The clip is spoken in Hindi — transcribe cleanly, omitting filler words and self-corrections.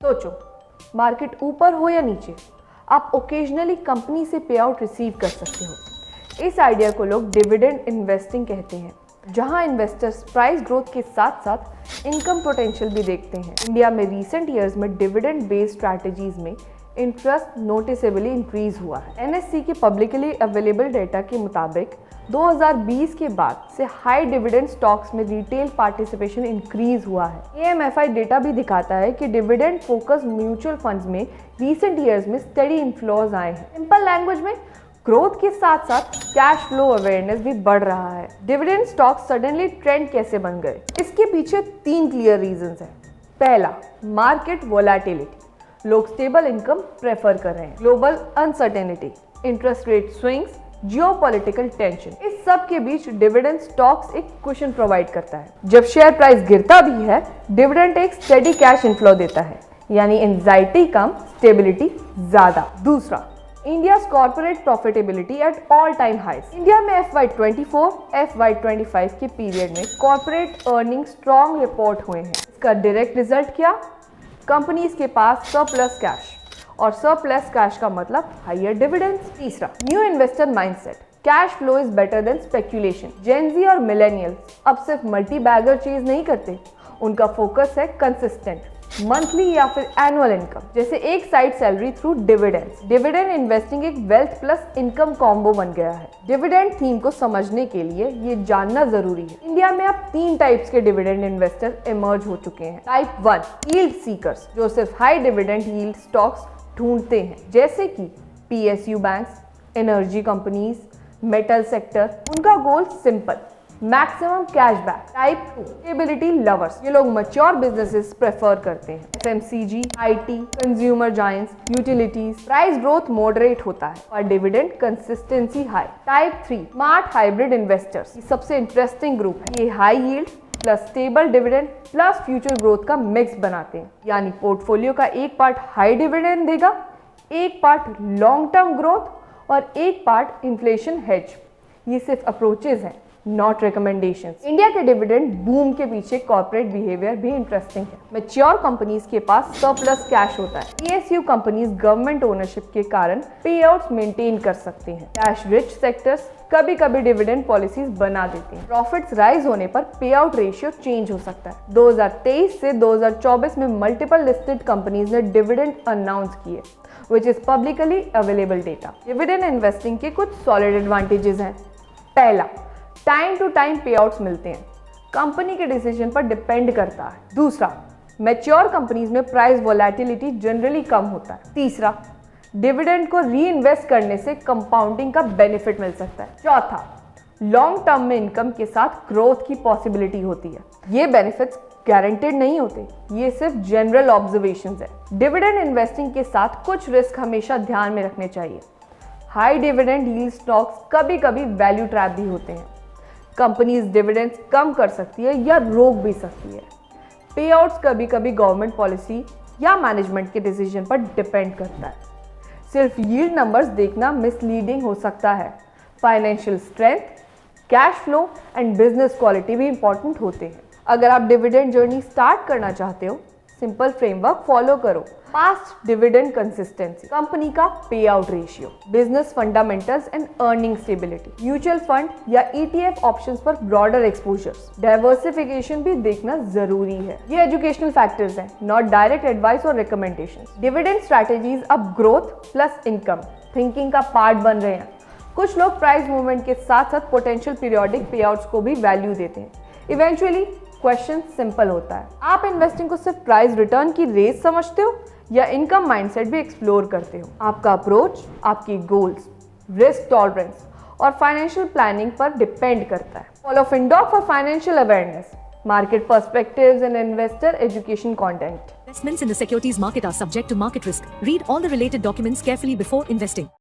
सोचो, मार्केट ऊपर हो या नीचे, आप ओकेजनली कंपनी से पे आउट रिसीव कर सकते हो। इस आइडिया को लोग डिविडेंड इन्वेस्टिंग कहते हैं, जहां इन्वेस्टर्स प्राइस ग्रोथ के साथ साथ इनकम पोटेंशियल भी देखते हैं। इंडिया में रीसेंट ईयर्स में डिविडेंड बेस्ड स्ट्रैटेजीज में इंटरेस्ट नोटिसेबली इंक्रीज हुआ है। एनएससी के पब्लिकली अवेलेबल डेटा के मुताबिक 2020 के बाद से हाई डिविडेंड स्टॉक्स में रिटेल पार्टिसिपेशन इंक्रीज हुआ है। एएमएफआई डेटा भी दिखाता है कि डिविडेंड फोकस म्यूचुअल फंड्स में रीसेंट ईयर्स में स्टेडी इन्फ्लोज आए हैं। सिंपल लैंग्वेज में ग्रोथ के साथ साथ कैश फ्लो अवेयरनेस भी बढ़ रहा है। डिविडेंड स्टॉक्स सडनली ट्रेंड कैसे बन गए? इसके पीछे 3 क्लियर रीजंस हैं। पहला, मार्केट वोलेटिलिटी, लोग स्टेबल इनकम प्रेफर कर रहे हैं। Global uncertainty, interest rate swings, geopolitical tension, इस सब के बीच डिविडेंड स्टॉक्स एक कुशन प्रोवाइड करता है। जब शेयर प्राइस गिरता भी है, डिविडेंड एक स्टेडी कैश इनफ्लो देता है, यानी एंजाइटी कम, स्टेबिलिटी ज्यादा। दूसरा, India's corporate profitability at all time highs. India में FY24, FY25 के पीरियड में कॉर्पोरेट अर्निंग स्ट्रॉन्ग रिपोर्ट हुए हैं। इसका डायरेक्ट रिजल्ट क्या? कंपनीज के पास सरप्लस कैश, और सरप्लस कैश का मतलब हायर डिविडेंड्स। तीसरा, new investor mindset, cash flow is better than speculation. Gen Z और मिलेनियल्स अब सिर्फ मल्टी बैगर चीज नहीं करते, उनका फोकस है कंसिस्टेंट मंथली या फिर एनुअल इनकम, जैसे एक side salary through dividends. Dividend investing एक वेल्थ प्लस इनकम कॉम्बो बन गया है। डिविडेंड थीम को समझने के लिए ये जानना जरूरी है। इंडिया में अब 3 टाइप्स के डिविडेंड इन्वेस्टर इमर्ज हो चुके हैं। टाइप 1, यील्ड सीकर्स, जो सिर्फ हाई डिविडेंड यील्ड स्टॉक्स ढूंढते हैं, जैसे कि PSU banks, energy companies, metal sector. उनका goal simple, maximum cashback. Type 2, stability lovers, ये लोग मैच्योर बिजनेसेस प्रेफर करते हैं, FMCG, IT, consumer giants, utilities. Price growth moderate होता है और dividend consistency high. Type 3, smart hybrid investors, ये सबसे इंटरेस्टिंग ग्रुप है। ये high yield plus stable dividend plus future growth का मिक्स बनाते हैं, यानी पोर्टफोलियो का एक पार्ट हाई डिविडेंड देगा, एक पार्ट लॉन्ग टर्म ग्रोथ और एक पार्ट इन्फ्लेशन हेज। ये सिर्फ अप्रोचेज हैं, नॉट रिकमेंडेशंस। इंडिया के डिविडेंड बूम के पीछे कॉर्पोरेट बिहेवियर भी इंटरेस्टिंग है। मैच्योर कंपनीज के पास सरप्लस कैश होता है। PSU कंपनीज गवर्नमेंट ओनरशिप के कारण पे आउट्स मेंटेन कर सकते हैं। कैश रिच सेक्टर्स कभी कभी डिविडेंड पॉलिसीज बना देते हैं। प्रॉफिट्स राइज होने पर पे आउट रेशियो चेंज हो सकता है। 2023 से 2024 में मल्टीपल लिस्टेड कंपनीज ने डिविडेंड अनाउंस किए, which is publicly available data. Dividend investing के कुछ सॉलिड एडवांटेजेस हैं। पहला, टाइम टू टाइम पे आउट्स मिलते हैं, कंपनी के डिसीजन पर डिपेंड करता है। दूसरा, मैच्योर कंपनीज में प्राइस वोलेटिलिटी जनरली कम होता है। तीसरा, डिविडेंड को री इन्वेस्ट करने से कंपाउंडिंग का बेनिफिट मिल सकता है। चौथा, लॉन्ग टर्म में इनकम के साथ ग्रोथ की पॉसिबिलिटी होती है। ये बेनिफिट्स गारंटेड नहीं होते, ये सिर्फ जनरल ऑब्जर्वेशंस है। डिविडेंड इन्वेस्टिंग के साथ कुछ रिस्क हमेशा ध्यान में रखने चाहिए। हाई डिविडेंड यील्ड स्टॉक्स कभी कभी वैल्यू ट्रैप भी होते हैं। कंपनीज डिविडेंड्स कम कर सकती है या रोक भी सकती है। पे आउट्स कभी कभी गवर्नमेंट पॉलिसी या मैनेजमेंट के डिसीजन पर डिपेंड करता है। सिर्फ यील्ड नंबर्स देखना मिसलीडिंग हो सकता है। Financial strength, cash flow and business quality भी इंपॉर्टेंट होते हैं। अगर आप डिविडेंड जर्नी स्टार्ट करना चाहते हो, सिंपल फ्रेमवर्क फॉलो करो। पास्ट डिविडेंड कंसिस्टेंसी, कंपनी का पे out ratio, business fundamentals and earning stability, mutual fund या ETF ऑप्शंस पर ब्रॉडर एक्सपोजर्स। डाइवर्सिफिकेशन भी देखना जरूरी है। ये एजुकेशनल फैक्टर्स हैं, नॉट डायरेक्ट एडवाइस और रिकमेंडेशंस। डिविडेंड स्ट्रैटेजीज अब ग्रोथ प्लस इनकम थिंकिंग का पार्ट बन रहे हैं। कुछ लोग प्राइस मूवमेंट के साथ साथ पोटेंशियल पीरियोडिक पे आउट्स को भी वैल्यू देते हैं। इवेंचुअली क्वेश्चन सिंपल होता है, आप इन्वेस्टिंग को सिर्फ प्राइस रिटर्न की रेस समझते हो या इनकम माइंडसेट भी एक्सप्लोर करते हो? आपका अप्रोच आपकी गोल्स, रिस्क टॉलरेंस और फाइनेंशियल प्लानिंग पर डिपेंड करता है। Follow Findoc for financial awareness, market perspectives and investor education content. Investments in the securities market are subject to market risk. Read all the related documents carefully before investing.